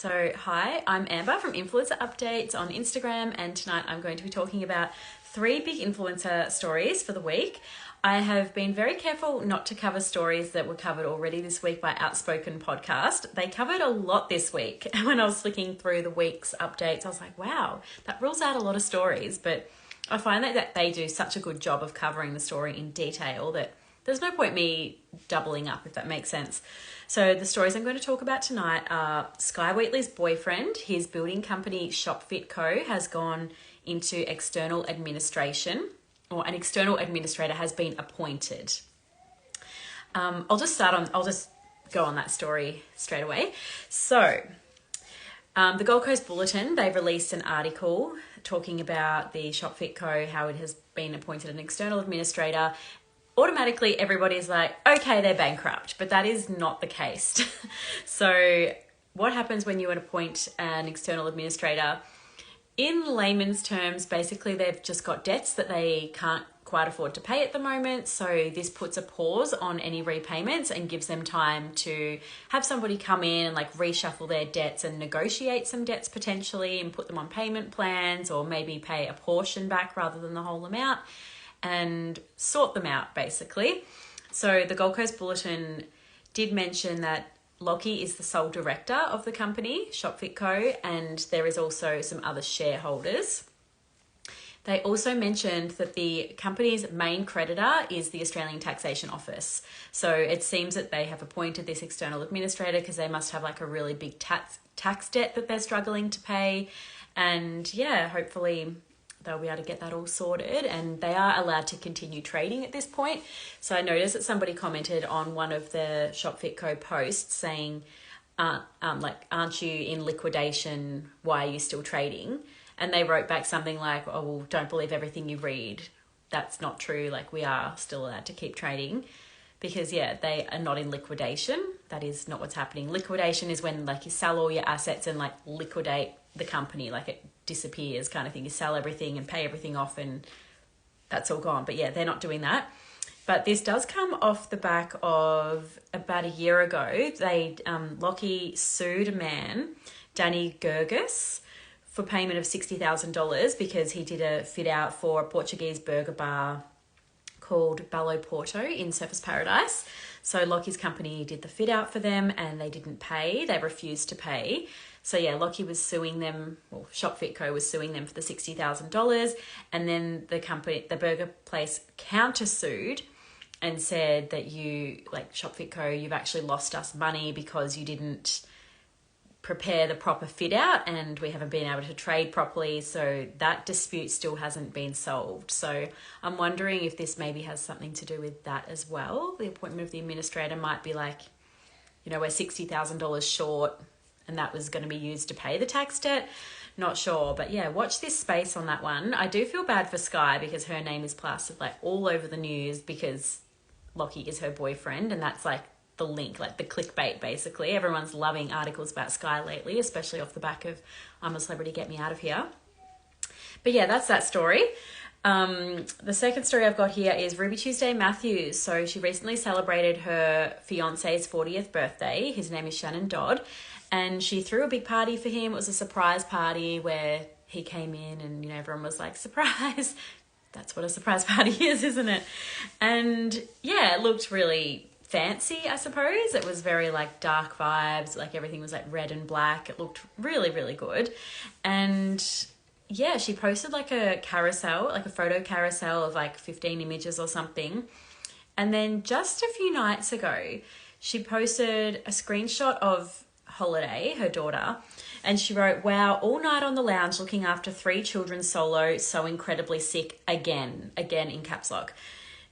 So, hi, I'm Amber from Influencer Updates on Instagram, and tonight I'm going to be talking about 3 big influencer stories for the week. I have been very careful not to cover stories that were covered already this week by Outspoken Podcast. They covered a lot this week. And when I was flicking through the week's updates, I was like, wow, that rules out a lot of stories. But I find that they do such a good job of covering the story in detail that there's no point me doubling up, if that makes sense. So the stories I'm going to talk about tonight are Skye Wheatley's boyfriend. His building company Shopfit Co. has gone into external administration, or an external administrator has been appointed. I'll just go on that story straight away. So the Gold Coast Bulletin, they released an article talking about the Shopfit Co., how it has been appointed an external administrator. Automatically everybody's like, okay, they're bankrupt, but that is not the case. So what happens when you appoint an external administrator? In layman's terms, basically they've just got debts that they can't quite afford to pay at the moment. So this puts a pause on any repayments and gives them time to have somebody come in and like reshuffle their debts and negotiate some debts potentially and put them on payment plans, or maybe pay a portion back rather than the whole amount, and sort them out basically. So the Gold Coast Bulletin did mention that Lockie is the sole director of the company, Shopfit Co., and there is also some other shareholders. They also mentioned that the company's main creditor is the Australian Taxation Office. So it seems that they have appointed this external administrator because they must have like a really big tax debt that they're struggling to pay. And yeah, hopefully they'll be able to get that all sorted, and they are allowed to continue trading at this point. So I noticed that somebody commented on one of the Shopfit Co. posts saying, aren't you in liquidation? Why are you still trading? And they wrote back something like, oh, well, don't believe everything you read. That's not true. Like, we are still allowed to keep trading because, yeah, they are not in liquidation. That is not what's happening. Liquidation is when, like, you sell all your assets and, like, liquidate the company, like it disappears kind of thing. You sell everything and pay everything off and that's all gone. But yeah, they're not doing that. But this does come off the back of about a year ago. Lockie sued a man, Danny Gerges, for payment of $60,000 because he did a fit out for a Portuguese burger bar called Belo Porto in Surfers Paradise. So Lockie's company did the fit out for them and they didn't pay. They refused to pay. So yeah, Lockie was suing them, well, Shopfit Co. was suing them for the $60,000. And then the burger place countersued and said that Shopfit Co., you've actually lost us money because you didn't prepare the proper fit out and we haven't been able to trade properly. So that dispute still hasn't been solved. So I'm wondering if this maybe has something to do with that as well. The appointment of the administrator might be like, we're $60,000 short and that was going to be used to pay the tax debt. Not sure, but yeah, watch this space on that one. I do feel bad for Skye because her name is plastered like all over the news because Lockie is her boyfriend, and that's like the link, like the clickbait basically. Everyone's loving articles about Skye lately, especially off the back of I'm a Celebrity, Get Me Out of Here. But yeah, that's that story. The second story I've got here is Ruby Tuesday Matthews. So she recently celebrated her fiance's 40th birthday. His name is Shannon Dodd. And she threw a big party for him. It was a surprise party where he came in and, everyone was like, surprise. That's what a surprise party is, isn't it? And yeah, it looked really fancy, I suppose. It was very like dark vibes. Like everything was like red and black. It looked really, really good. And yeah, she posted like a carousel, like a photo carousel of like 15 images or something. And then just a few nights ago, she posted a screenshot of Holiday, her daughter, and she wrote, wow, all night on the lounge looking after 3 children solo, so incredibly sick again in caps lock.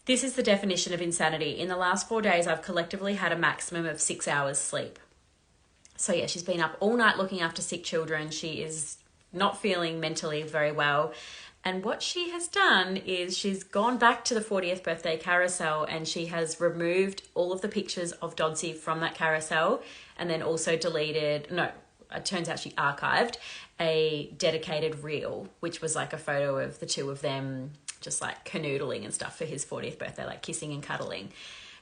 This is the definition of insanity. In the last 4 days, I've collectively had a maximum of 6 hours sleep. So yeah, she's been up all night looking after sick children. She is not feeling mentally very well. And what she has done is she's gone back to the 40th birthday carousel and she has removed all of the pictures of Dodsey from that carousel, and then also it turns out she archived a dedicated reel, which was like a photo of the two of them just like canoodling and stuff for his 40th birthday, like kissing and cuddling.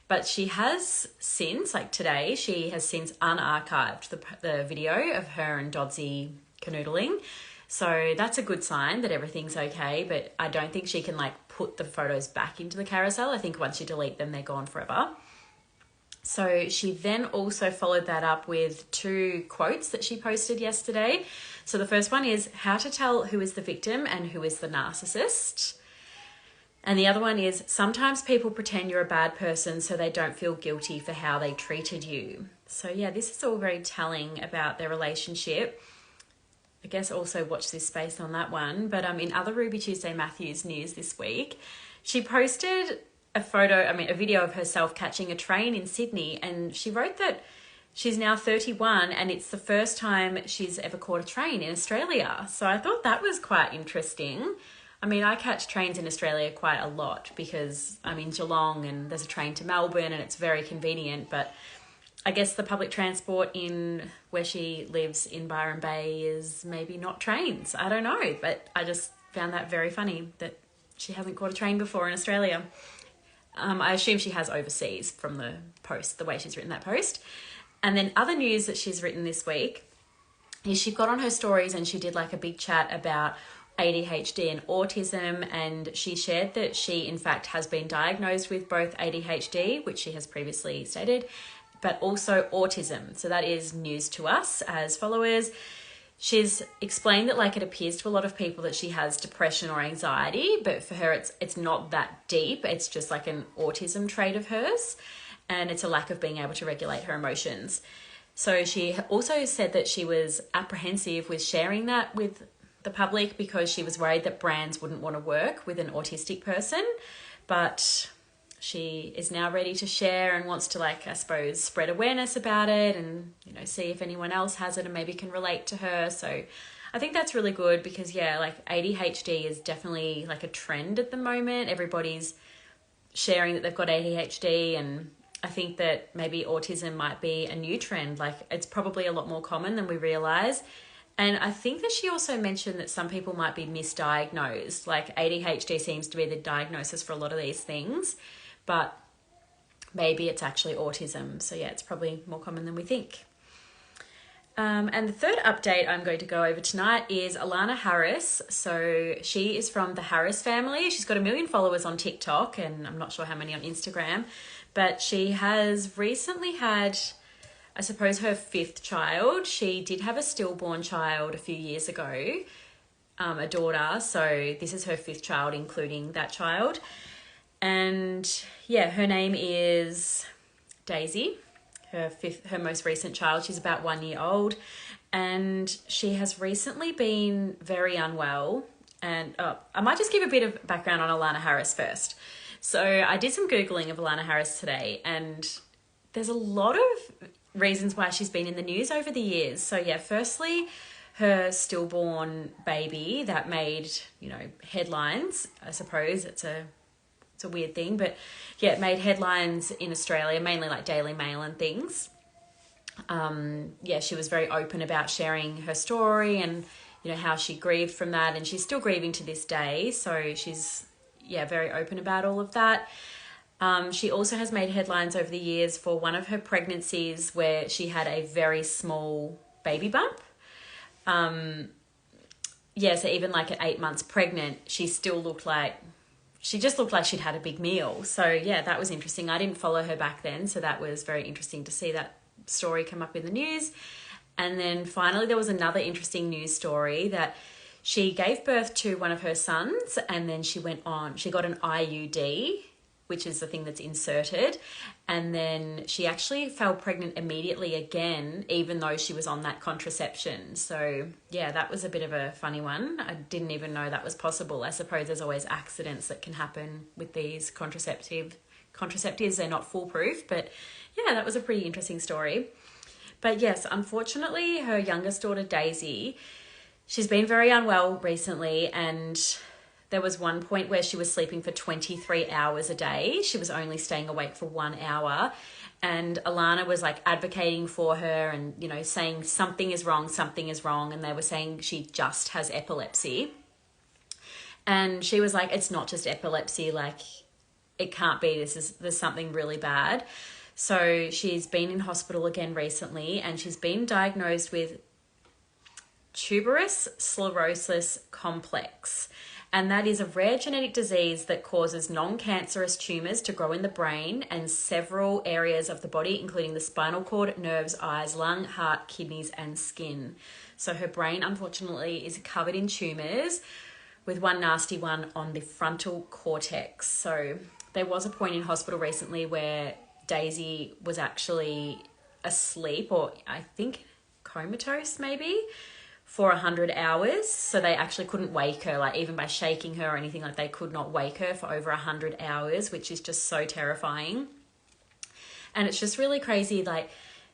But she has since, like today, she has since unarchived the video of her and Dodsey canoodling. So that's a good sign that everything's okay, but I don't think she can like put the photos back into the carousel. I think once you delete them, they're gone forever. So she then also followed that up with 2 quotes that she posted yesterday. So the first one is how to tell who is the victim and who is the narcissist. And the other one is sometimes people pretend you're a bad person so they don't feel guilty for how they treated you. So yeah, this is all very telling about their relationship. I guess also watch this space on that one. But in other Ruby Tuesday Matthews news this week, she posted a video of herself catching a train in Sydney, and she wrote that she's now 31 and it's the first time she's ever caught a train in Australia. So I thought that was quite interesting. I catch trains in Australia quite a lot because I'm in Geelong and there's a train to Melbourne and it's very convenient, but I guess the public transport in where she lives in Byron Bay is maybe not trains. I don't know, but I just found that very funny that she hasn't caught a train before in Australia. I assume she has overseas from the post, the way she's written that post. And then other news that she's written this week is she got on her stories and she did like a big chat about ADHD and autism, and she shared that she in fact has been diagnosed with both ADHD, which she has previously stated, but also autism. So that is news to us as followers. She's explained that like it appears to a lot of people that she has depression or anxiety, but for her it's not that deep. It's just like an autism trait of hers, and it's a lack of being able to regulate her emotions. So she also said that she was apprehensive with sharing that with the public because she was worried that brands wouldn't want to work with an autistic person, but she is now ready to share and wants to like, I suppose, spread awareness about it and, see if anyone else has it and maybe can relate to her. So I think that's really good because yeah, like ADHD is definitely like a trend at the moment. Everybody's sharing that they've got ADHD, and I think that maybe autism might be a new trend. Like it's probably a lot more common than we realize. And I think that she also mentioned that some people might be misdiagnosed. Like ADHD seems to be the diagnosis for a lot of these things, but maybe it's actually autism. So yeah, it's probably more common than we think. And the third update I'm going to go over tonight is Allanah Harris. So she is from the Harris family. She's got 1 million followers on TikTok and I'm not sure how many on Instagram, but she has recently had, I suppose, her 5th child. She did have a stillborn child a few years ago, a daughter. So this is her 5th child, including that child. And yeah, her name is Daisy, her most recent child. She's about 1 year old, and she has recently been very unwell. And I might just give a bit of background on Allanah Harris first. So I did some Googling of Allanah Harris today, and there's a lot of reasons why she's been in the news over the years. So yeah, firstly, her stillborn baby that made, headlines. I suppose it's a weird thing, but yeah, it made headlines in Australia, mainly like Daily Mail and things. She was very open about sharing her story and, how she grieved from that, and she's still grieving to this day. So she's, very open about all of that. She also has made headlines over the years for one of her pregnancies where she had a very small baby bump. So even like at 8 months pregnant, she just looked like she'd had a big meal. So yeah, that was interesting. I didn't follow her back then, so that was very interesting to see that story come up in the news. And then finally, there was another interesting news story that she gave birth to one of her sons, and then she got an IUD, which is the thing that's inserted. And then she actually fell pregnant immediately again, even though she was on that contraception. So yeah, that was a bit of a funny one. I didn't even know that was possible. I suppose there's always accidents that can happen with these contraceptives. They're not foolproof, but yeah, that was a pretty interesting story. But yes, unfortunately, her youngest daughter, Daisy, she's been very unwell recently, and there was one point where she was sleeping for 23 hours a day. She was only staying awake for 1 hour. And Allanah was like advocating for her and, saying something is wrong. And they were saying she just has epilepsy. And she was like, it's not just epilepsy. Like, it can't be, there's something really bad. So she's been in hospital again recently, and she's been diagnosed with tuberous sclerosis complex. And that is a rare genetic disease that causes non-cancerous tumours to grow in the brain and several areas of the body, including the spinal cord, nerves, eyes, lung, heart, kidneys, and skin. So her brain, unfortunately, is covered in tumours, with one nasty one on the frontal cortex. So there was a point in hospital recently where Daisy was actually asleep, or I think comatose maybe, for 100 hours. So they actually couldn't wake her, like even by shaking her or anything, like they could not wake her for over 100 hours, which is just so terrifying. And it's just really crazy, like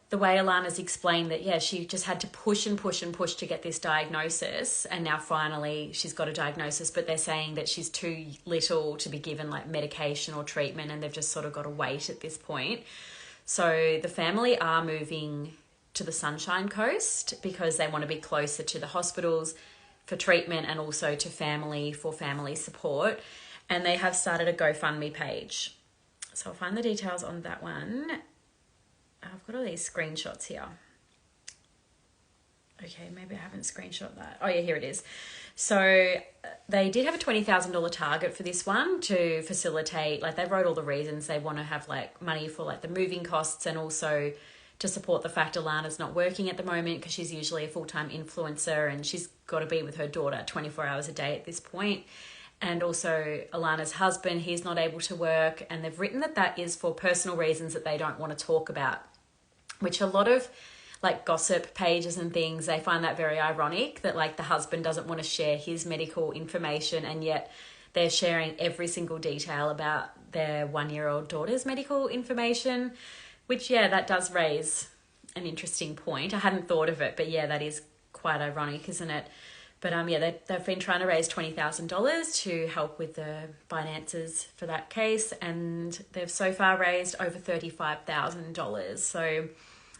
the way Allanah's explained that, yeah, she just had to push and push and push to get this diagnosis. And now finally she's got a diagnosis, but they're saying that she's too little to be given like medication or treatment, and they've just sort of got to wait at this point. So the family are moving to the Sunshine Coast because they want to be closer to the hospitals for treatment and also to family for family support. And they have started a GoFundMe page. So I'll find the details on that one. I've got all these screenshots here. Okay, maybe I haven't screenshot that. Oh yeah, here it is. So they did have a $20,000 target for this one to facilitate, like they wrote all the reasons they want to have like money for like the moving costs, and also to support the fact Allanah's not working at the moment because she's usually a full-time influencer and she's got to be with her daughter 24 hours a day at this point. And also Allanah's husband, he's not able to work, and they've written that that is for personal reasons that they don't want to talk about, which a lot of like gossip pages and things, they find that very ironic that like the husband doesn't want to share his medical information, and yet they're sharing every single detail about their 1-year-old daughter's medical information, which, yeah, that does raise an interesting point. I hadn't thought of it, but yeah, that is quite ironic, isn't it? But yeah, they've been trying to raise $20,000 to help with the finances for that case, and they've so far raised over $35,000. So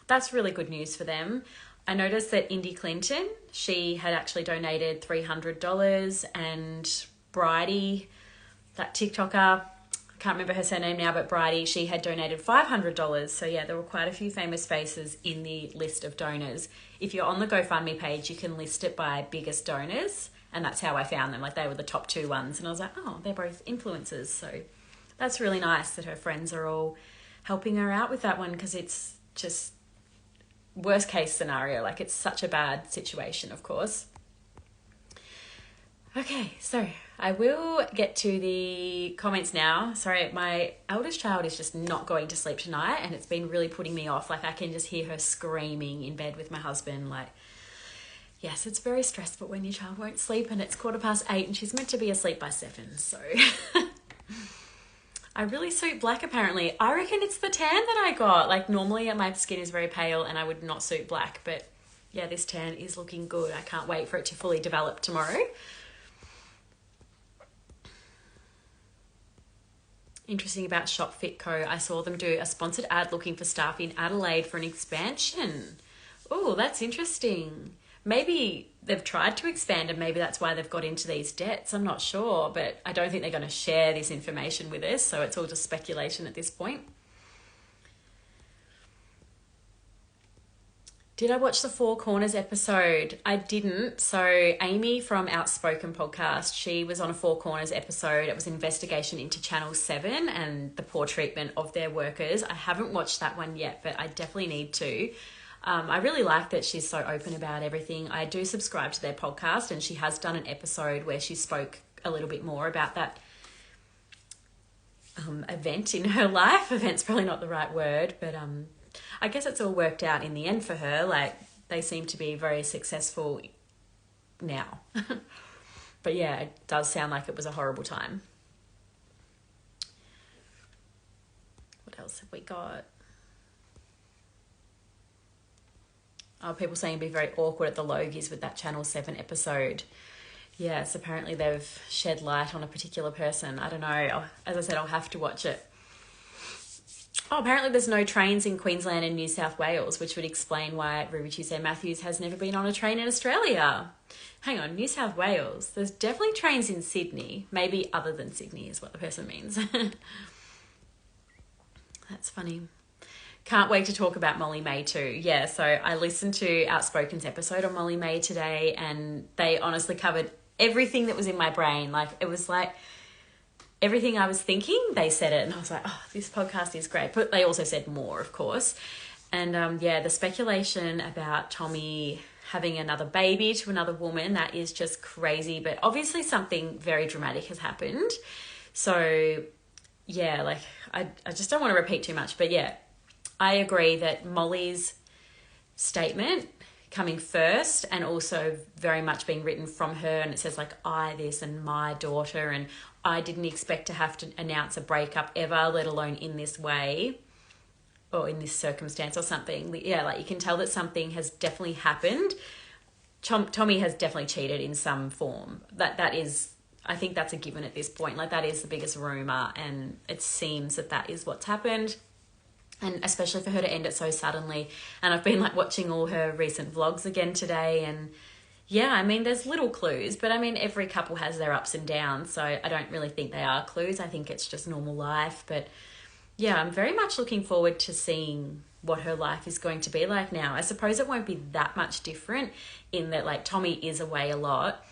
that's really good news for them. I noticed that Indy Clinton, she had actually donated $300, and Brycki, that TikToker, I can't remember her surname now, but Brycki, she had donated $500. So yeah, there were quite a few famous faces in the list of donors. If you're on the GoFundMe page, you can list it by biggest donors, and that's how I found them. Like they were the top 2 ones, and I was like, oh, they're both influencers. So that's really nice that her friends are all helping her out with that one, because it's just worst case scenario. Like it's such a bad situation, of course. Okay, so I will get to the comments now. Sorry, my eldest child is just not going to sleep tonight, and it's been really putting me off. Like I can just hear her screaming in bed with my husband. Like, yes, it's very stressful when your child won't sleep, and it's 8:15 and she's meant to be asleep by 7. So I really suit black apparently. I reckon it's the tan that I got. Like normally my skin is very pale and I would not suit black, but yeah, this tan is looking good. I can't wait for it to fully develop tomorrow. Interesting about Shop Fit Co. I saw them do a sponsored ad looking for staff in Adelaide for an expansion. Oh, that's interesting. Maybe they've tried to expand and maybe that's why they've got into these debts. I'm not sure, but I don't think they're going to share this information with us, so it's all just speculation at this point. Did I watch the Four Corners episode? I didn't. So Amy from Outspoken Podcast, she was on a Four Corners episode. It was an investigation into Channel 7 and the poor treatment of their workers. I haven't watched that one yet, but I definitely need to. I really like that she's so open about everything. I do subscribe to their podcast, and she has done an episode where she spoke a little bit more about that event in her life. Event's probably not the right word, but I guess it's all worked out in the end for her. Like they seem to be very successful now. But yeah, it does sound like it was a horrible time. What else have we got? Oh, people saying it'd be very awkward at the Logies with that Channel 7 episode. Yes, apparently they've shed light on a particular person. I don't know. As I said, I'll have to watch it. Oh, apparently there's no trains in Queensland and New South Wales, which would explain why Ruby Tuesday Matthews has never been on a train in Australia. Hang on, New South Wales. There's definitely trains in Sydney. Maybe other than Sydney is what the person means. That's funny. Can't wait to talk about Molly May too. Yeah, so I listened to Outspoken's episode on Molly May today, and they honestly covered everything that was in my brain. Like, it was like everything I was thinking, they said it. And I was like, oh, this podcast is great. But they also said more, of course. And the speculation about Tommy having another baby to another woman, that is just crazy. But obviously something very dramatic has happened. So, yeah, like, I just don't want to repeat too much. But, yeah, I agree that Molly's statement coming first and also very much being written from her, and it says like I this and my daughter, and I didn't expect to have to announce a breakup ever, let alone in this way or in this circumstance or something. Yeah, like you can tell that something has definitely happened. Tommy has definitely cheated in some form. That is, I think that's a given at this point. Like, that is the biggest rumour, and it seems that is what's happened. And especially for her to end it so suddenly. And I've been like watching all her recent vlogs again today. And yeah, I mean, there's little clues, but I mean, every couple has their ups and downs. So I don't really think they are clues. I think it's just normal life. But yeah, I'm very much looking forward to seeing what her life is going to be like now. I suppose it won't be that much different in that like Tommy is away a lot.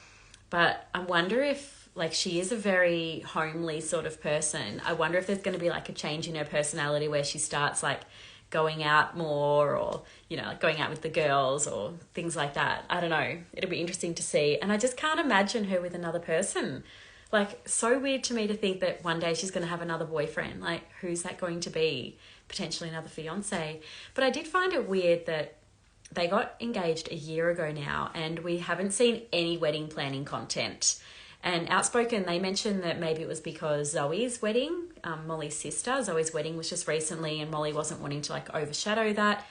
But I wonder if, like, she is a very homely sort of person. I wonder if there's going to be like a change in her personality where she starts like going out more, or, you know, like going out with the girls or things like that. I don't know. It'll be interesting to see. And I just can't imagine her with another person. Like, so weird to me to think that one day she's going to have another boyfriend. Like, who's that going to be? Potentially another fiancé. But I did find it weird that they got engaged a year ago now and we haven't seen any wedding planning content. And Outspoken, they mentioned that maybe it was because Zoe's wedding, Molly's sister, Zoe's wedding was just recently and Molly wasn't wanting to like overshadow that.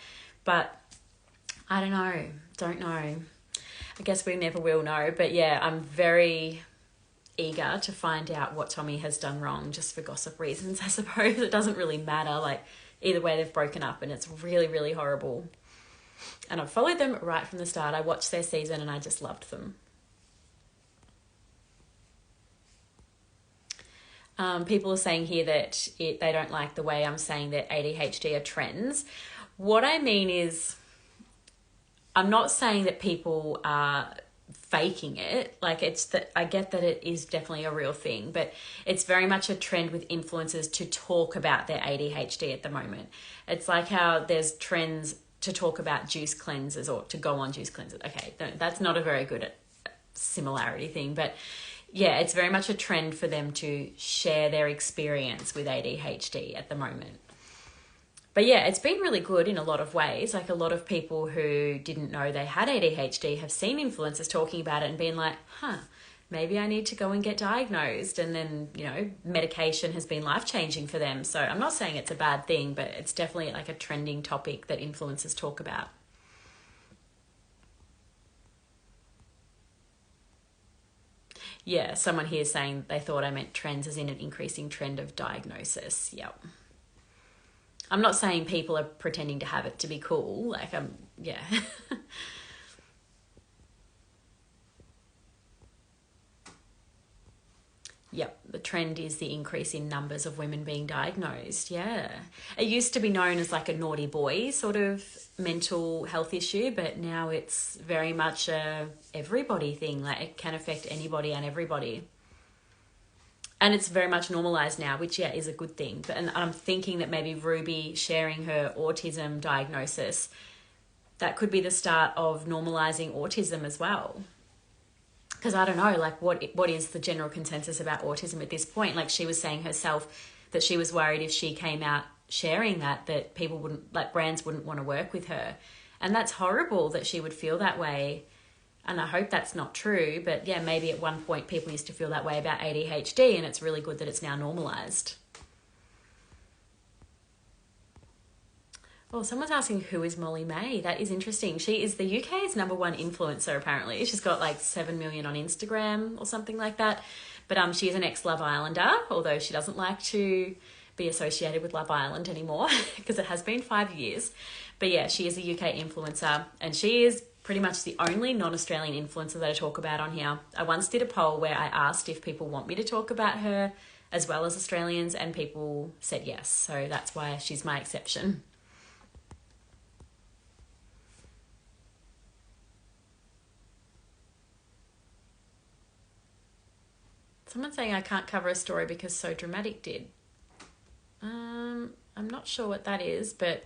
But I don't know. I guess we never will know. But yeah, I'm very eager to find out what Tommy has done wrong, just for gossip reasons, I suppose. It doesn't really matter. Like, either way, they've broken up and it's really, really horrible. And I've followed them right from the start. I watched their season and I just loved them. People are saying here that they don't like the way I'm saying that ADHD are trends. What I mean is, I'm not saying that people are faking it. Like, it's that I get that it is definitely a real thing, but it's very much a trend with influencers to talk about their ADHD at the moment. It's like how there's trends to talk about juice cleansers or to go on juice cleansers. Okay, that's not a very good similarity thing, but yeah, it's very much a trend for them to share their experience with ADHD at the moment. But yeah, it's been really good in a lot of ways. Like, a lot of people who didn't know they had ADHD have seen influencers talking about it and been like, maybe I need to go and get diagnosed. And then, you know, medication has been life-changing for them. So I'm not saying it's a bad thing, but it's definitely like a trending topic that influencers talk about. Yeah, someone here saying they thought I meant trends as in an increasing trend of diagnosis. Yep. I'm not saying people are pretending to have it to be cool. Like, yeah. Yep, the trend is the increase in numbers of women being diagnosed. Yeah. It used to be known as like a naughty boy sort of mental health issue, but now it's very much a everybody thing. Like, it can affect anybody and everybody. And it's very much normalised now, which, yeah, is a good thing. And I'm thinking that maybe Ruby sharing her autism diagnosis, that could be the start of normalising autism as well. Because I don't know, like, what is the general consensus about autism at this point? Like, she was saying herself that she was worried if she came out sharing that people wouldn't, like, brands wouldn't want to work with her. And that's horrible that she would feel that way. And I hope that's not true. But yeah, maybe at one point people used to feel that way about ADHD, and it's really good that it's now normalised. Oh, someone's asking, who is Molly May? That is interesting. She is the UK's #1 influencer, apparently. She's got like 7 million on Instagram or something like that. But she is an ex-Love Islander, although she doesn't like to be associated with Love Island anymore because it has been 5 years. But yeah, she is a UK influencer, and she is pretty much the only non-Australian influencer that I talk about on here. I once did a poll where I asked if people want me to talk about her as well as Australians, and people said yes. So that's why she's my exception. Someone's saying I can't cover a story because So Dramatic did. I'm not sure what that is, but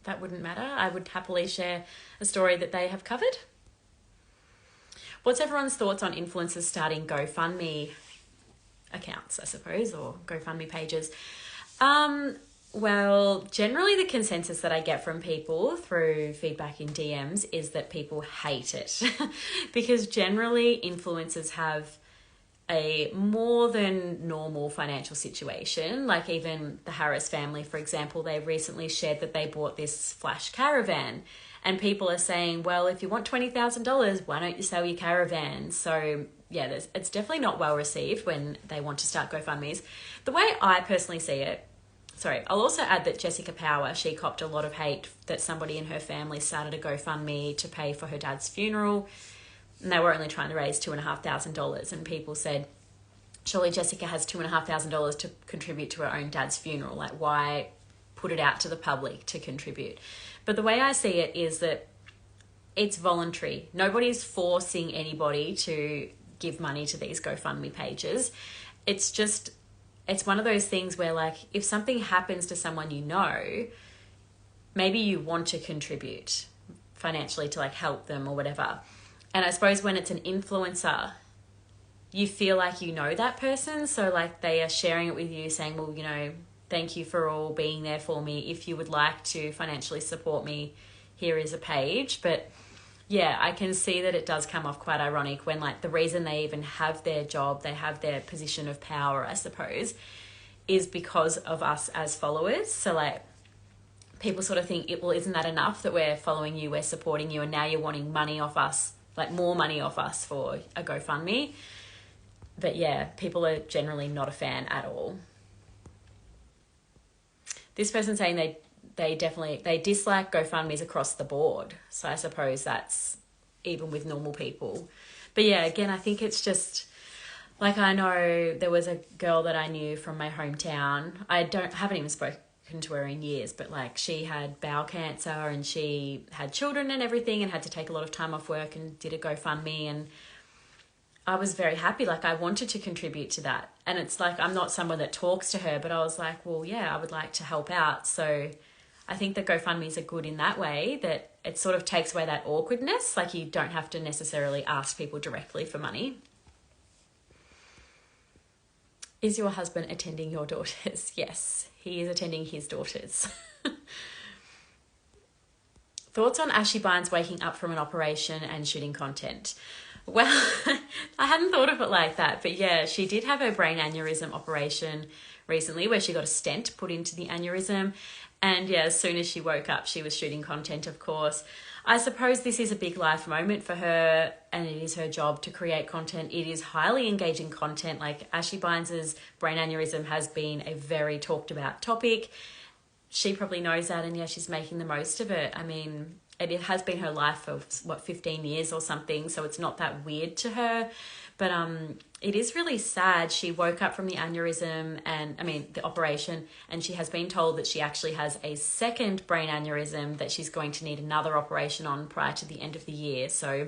that wouldn't matter. I would happily share a story that they have covered. What's everyone's thoughts on influencers starting GoFundMe accounts, I suppose, or GoFundMe pages? Well, generally the consensus that I get from people through feedback in DMs is that people hate it because generally influencers have a more than normal financial situation. Like even the Harris family, for example, they recently shared that they bought this flash caravan, and people are saying, well, if you want $20,000, why don't you sell your caravan? So yeah, it's definitely not well received when they want to start GoFundMes. The way I personally see it, I'll also add that Jessica Power, she copped a lot of hate that somebody in her family started a GoFundMe to pay for her dad's funeral. And they were only trying to raise $2,500. And people said, surely Jessica has $2,500 to contribute to her own dad's funeral. Like, why put it out to the public to contribute? But the way I see it is that it's voluntary. Nobody's forcing anybody to give money to these GoFundMe pages. It's one of those things where, like, if something happens to someone you know, maybe you want to contribute financially to, like, help them or whatever. And I suppose when it's an influencer, you feel like you know that person. So like they are sharing it with you saying, well, you know, thank you for all being there for me. If you would like to financially support me, here is a page. But yeah, I can see that it does come off quite ironic when like the reason they even have their job, they have their position of power, I suppose, is because of us as followers. So like people sort of think, well, isn't that enough that we're following you, we're supporting you, and now you're wanting money off us, like more money off us for a GoFundMe? But yeah, people are generally not a fan at all. This person saying they dislike GoFundMes across the board. So I suppose that's even with normal people. But yeah, again, I think it's just like, I know there was a girl that I knew from my hometown. I haven't even spoken to her in years, but like she had bowel cancer and she had children and everything and had to take a lot of time off work and did a GoFundMe, and I was very happy. Like I wanted to contribute to that, and it's like I'm not someone that talks to her, but I was like, well, yeah, I would like to help out. So I think that GoFundMes are good in that way, that it sort of takes away that awkwardness. Like you don't have to necessarily ask people directly for money. Is your husband attending your daughters? Yes, he is attending his daughters. Thoughts on Ashy Bines waking up from an operation and shooting content? Well, I hadn't thought of it like that, but yeah, she did have her brain aneurysm operation recently where she got a stent put into the aneurysm. And yeah, as soon as she woke up, she was shooting content, of course. I suppose this is a big life moment for her, and it is her job to create content. It is highly engaging content. Like Ashy Bines' brain aneurysm has been a very talked about topic. She probably knows that, and yeah, she's making the most of it. I mean, it has been her life for 15 years or something, so it's not that weird to her. But it is really sad. She woke up from the aneurysm the operation, and she has been told that she actually has a second brain aneurysm that she's going to need another operation on prior to the end of the year. So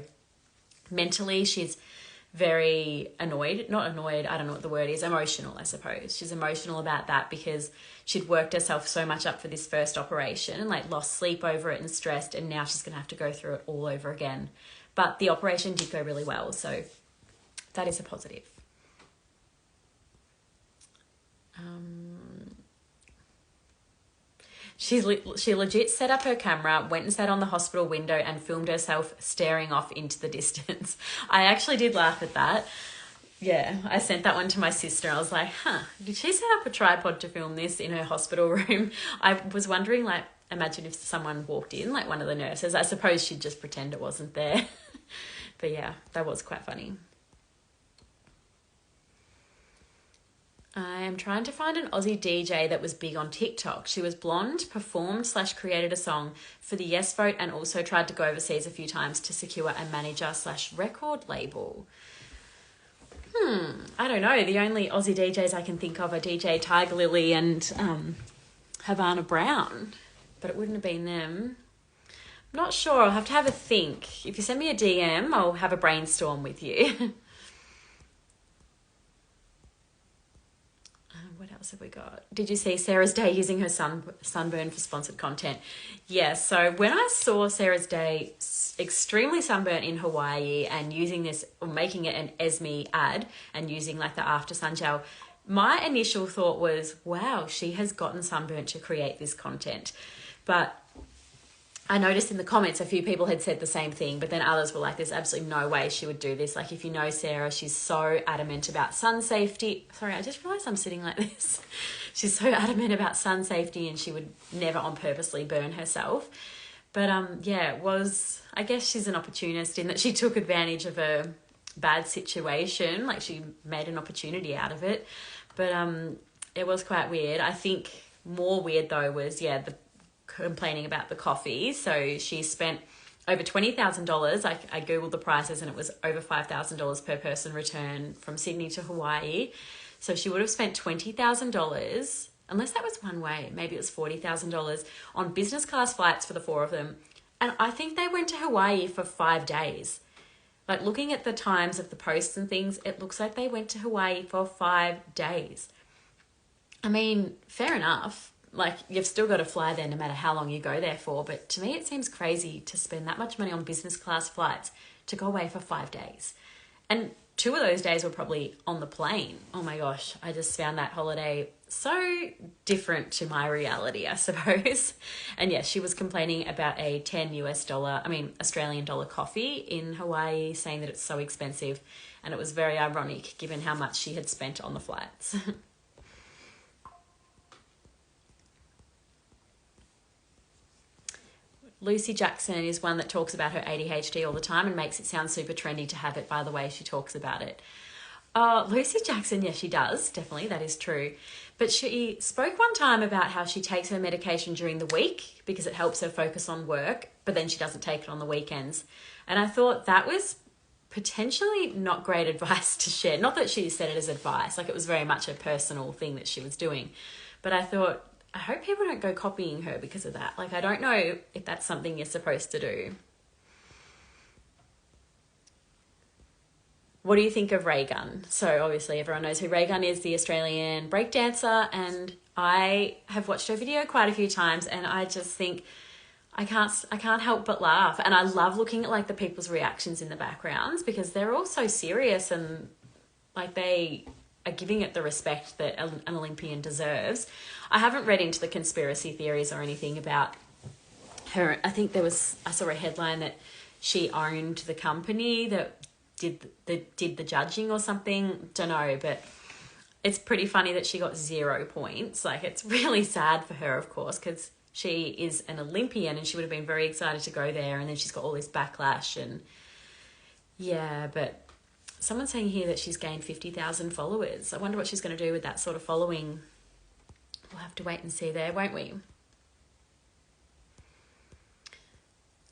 mentally, she's very annoyed, not annoyed, I don't know what the word is, emotional, I suppose. She's emotional about that because she'd worked herself so much up for this first operation and like lost sleep over it and stressed, and now she's going to have to go through it all over again. But the operation did go really well, so that is a positive. She legit set up her camera, went and sat on the hospital window and filmed herself staring off into the distance. I actually did laugh at that. Yeah, I sent that one to my sister. I was like, did she set up a tripod to film this in her hospital room? I was wondering, like, imagine if someone walked in, like one of the nurses. I suppose she'd just pretend it wasn't there. But yeah, that was quite funny. I am trying to find an Aussie DJ that was big on TikTok. She was blonde, performed/created a song for the Yes Vote, and also tried to go overseas a few times to secure a manager/record label. I don't know. The only Aussie DJs I can think of are DJ Tiger Lily and Havana Brown, but it wouldn't have been them. I'm not sure. I'll have a think. If you send me a DM, I'll have a brainstorm with you. What else have we got? Did you see Sarah's Day using her sunburn for sponsored content? Yeah, so when I saw Sarah's Day extremely sunburnt in Hawaii and using this, or making it an Esme ad and using like the after sun gel, my initial thought was, wow, she has gotten sunburnt to create this content. But I noticed in the comments a few people had said the same thing, but then others were like, there's absolutely no way she would do this. Like, if you know Sarah, she's so adamant about sun safety. Sorry, I just realised I'm sitting like this. She's so adamant about sun safety and she would never on purposely burn herself. But yeah, it was, I guess she's an opportunist in that she took advantage of a bad situation. Like, she made an opportunity out of it. But it was quite weird. I think more weird though was, the complaining about the coffee. So she spent over $20,000. I googled the prices and it was over $5,000 per person return from Sydney to Hawaii. So she would have spent $20,000, unless that was one way, maybe it was $40,000 on business class flights for the four of them. And I think they went to Hawaii for 5 days. Like, looking at the times of the posts and things, it looks like they went to Hawaii for 5 days. I mean, fair enough. Like, you've still got to fly there no matter how long you go there for. But to me, it seems crazy to spend that much money on business class flights to go away for 5 days. And 2 of those days were probably on the plane. Oh my gosh, I just found that holiday so different to my reality, I suppose. And yes, she was complaining about a Australian dollar coffee in Hawaii, saying that it's so expensive. And it was very ironic given how much she had spent on the flights. Lucy Jackson is one that talks about her ADHD all the time and makes it sound super trendy to have it by the way she talks about it. Lucy Jackson, yes, she does. Definitely, that is true. But she spoke one time about how she takes her medication during the week because it helps her focus on work, but then she doesn't take it on the weekends. And I thought that was potentially not great advice to share. Not that she said it as advice, like it was very much a personal thing that she was doing. But I thought, I hope people don't go copying her because of that. Like, I don't know if that's something you're supposed to do. What do you think of Ray Gunn? So obviously everyone knows who Ray Gunn is, the Australian breakdancer, and I have watched her video quite a few times and I just think I can't help but laugh. And I love looking at like the people's reactions in the backgrounds because they're all so serious and like they are giving it the respect that an Olympian deserves. I haven't read into the conspiracy theories or anything about her. I think I saw a headline that she owned the company that did the judging or something. Don't know, but it's pretty funny that she got 0 points. Like, it's really sad for her, of course, because she is an Olympian and she would have been very excited to go there, and then she's got all this backlash. And yeah, but someone's saying here that she's gained 50,000 followers. I wonder what she's going to do with that sort of following. We'll have to wait and see there, won't we?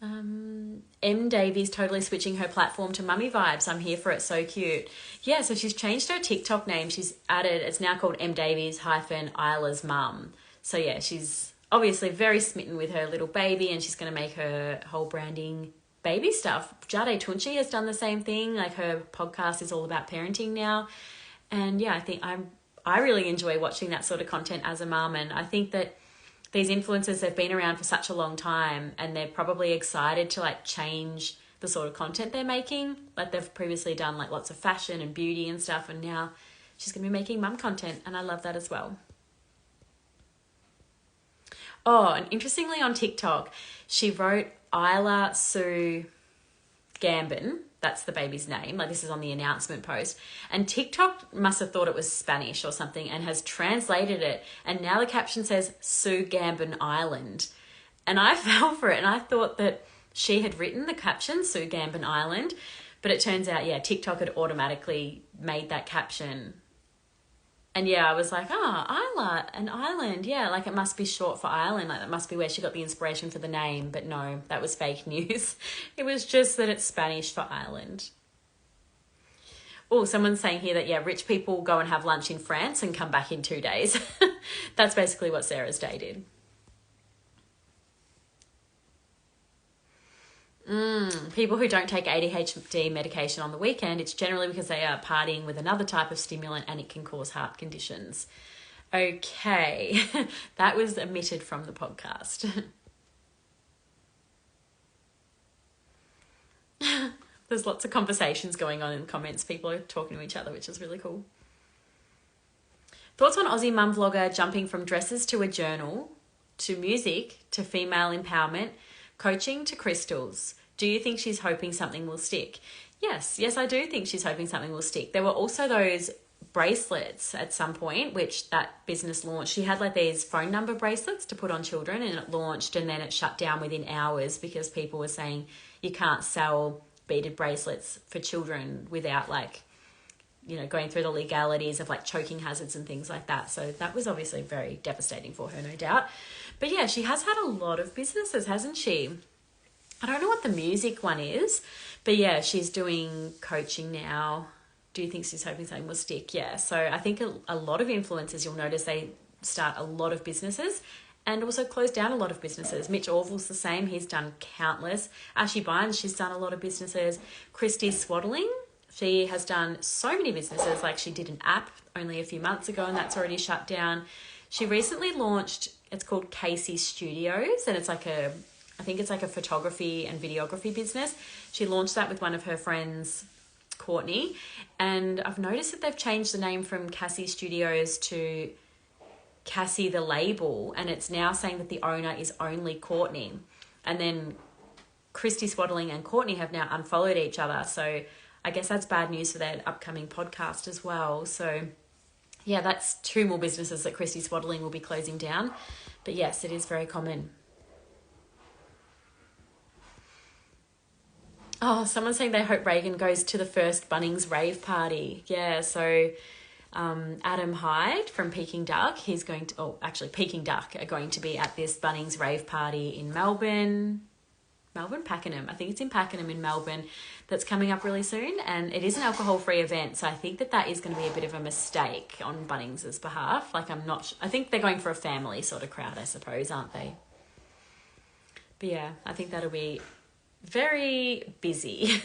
M. Davies totally switching her platform to mummy vibes. I'm here for it. So cute. Yeah, so she's changed her TikTok name. She's added, it's now called M. Davies Isla's mum. So yeah, she's obviously very smitten with her little baby and she's going to make her whole branding baby stuff. Jadé Tunchy has done the same thing. Like, her podcast is all about parenting now. And yeah, I think I really enjoy watching that sort of content as a mum. And I think that these influencers have been around for such a long time and they're probably excited to like change the sort of content they're making. Like, they've previously done like lots of fashion and beauty and stuff, and now she's going to be making mum content, and I love that as well. Oh, and interestingly on TikTok, she wrote Isla Sue Gambin. That's the baby's name. Like, this is on the announcement post. And TikTok must have thought it was Spanish or something and has translated it. And now the caption says Sue Gambin Island. And I fell for it and I thought that she had written the caption, Sue Gambin Island. But it turns out, yeah, TikTok had automatically made that caption. And yeah, I was like, Isla, an island. Yeah, like it must be short for island. Like that must be where she got the inspiration for the name. But no, that was fake news. It was just that it's Spanish for island. Oh, someone's saying here that, yeah, rich people go and have lunch in France and come back in 2 days. That's basically what Sarah's day did. People who don't take ADHD medication on the weekend, it's generally because they are partying with another type of stimulant and it can cause heart conditions. Okay, that was omitted from the podcast. There's lots of conversations going on in the comments. People are talking to each other, which is really cool. Thoughts on Aussie mum vlogger jumping from dresses to a journal, to music, to female empowerment, coaching to crystals. Do you think she's hoping something will stick? Yes, I do think she's hoping something will stick. There were also those bracelets at some point, which that business launched. She had like these phone number bracelets to put on children, and it launched and then it shut down within hours because people were saying you can't sell beaded bracelets for children without like, you know, going through the legalities of like choking hazards and things like that. So that was obviously very devastating for her, no doubt. But yeah, she has had a lot of businesses, hasn't she? I don't know what the music one is, but yeah, she's doing coaching now. Do you think she's hoping something will stick? Yeah. So I think a lot of influencers, you'll notice they start a lot of businesses and also close down a lot of businesses. Mitch Orville's the same. He's done countless. Ashy Bines, she's done a lot of businesses. Christy Swaddling, she has done so many businesses. Like she did an app only a few months ago and that's already shut down. She recently launched, it's called Casey Studios, and it's like I think it's like a photography and videography business. She launched that with one of her friends, Courtney, and I've noticed that they've changed the name from Cassie Studios to Cassie the label, and it's now saying that the owner is only Courtney. And then Christy Swaddling and Courtney have now unfollowed each other, so I guess that's bad news for their upcoming podcast as well. So yeah, that's 2 more businesses that Christy Swaddling will be closing down. But yes, it is very common. Oh, someone's saying they hope Reagan goes to the first Bunnings rave party. Yeah, so Adam Hyde from Peking Duck, he's going to, Peking Duck are going to be at this Bunnings rave party in Melbourne, Pakenham. I think it's in Pakenham in Melbourne. That's coming up really soon, and it is an alcohol-free event, so I think that is going to be a bit of a mistake on Bunnings' behalf. Like I think they're going for a family sort of crowd, I suppose, aren't they? But yeah, I think that'll be very busy.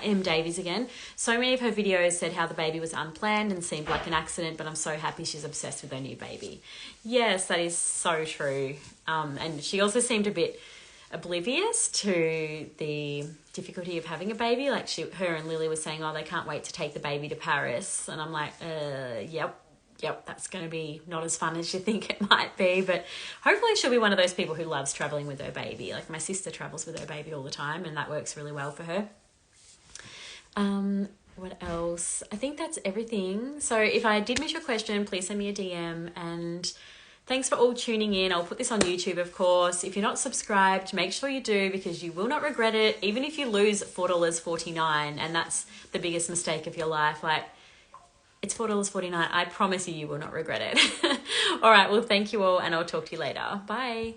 M. Davies again. So many of her videos said how the baby was unplanned and seemed like an accident, but I'm so happy she's obsessed with her new baby. Yes, that is so true. And she also seemed a bit oblivious to the difficulty of having a baby. Like her and Lily were saying, oh, they can't wait to take the baby to Paris. And I'm like, yep, that's going to be not as fun as you think it might be. But hopefully she'll be one of those people who loves traveling with her baby. Like my sister travels with her baby all the time and that works really well for her. What else? I think that's everything. So if I did miss your question, please send me a DM, and thanks for all tuning in. I'll put this on YouTube, of course. If you're not subscribed, make sure you do, because you will not regret it, even if you lose $4.49, and that's the biggest mistake of your life. Like, it's $4.49. I promise you will not regret it. All right, well, thank you all, and I'll talk to you later. Bye.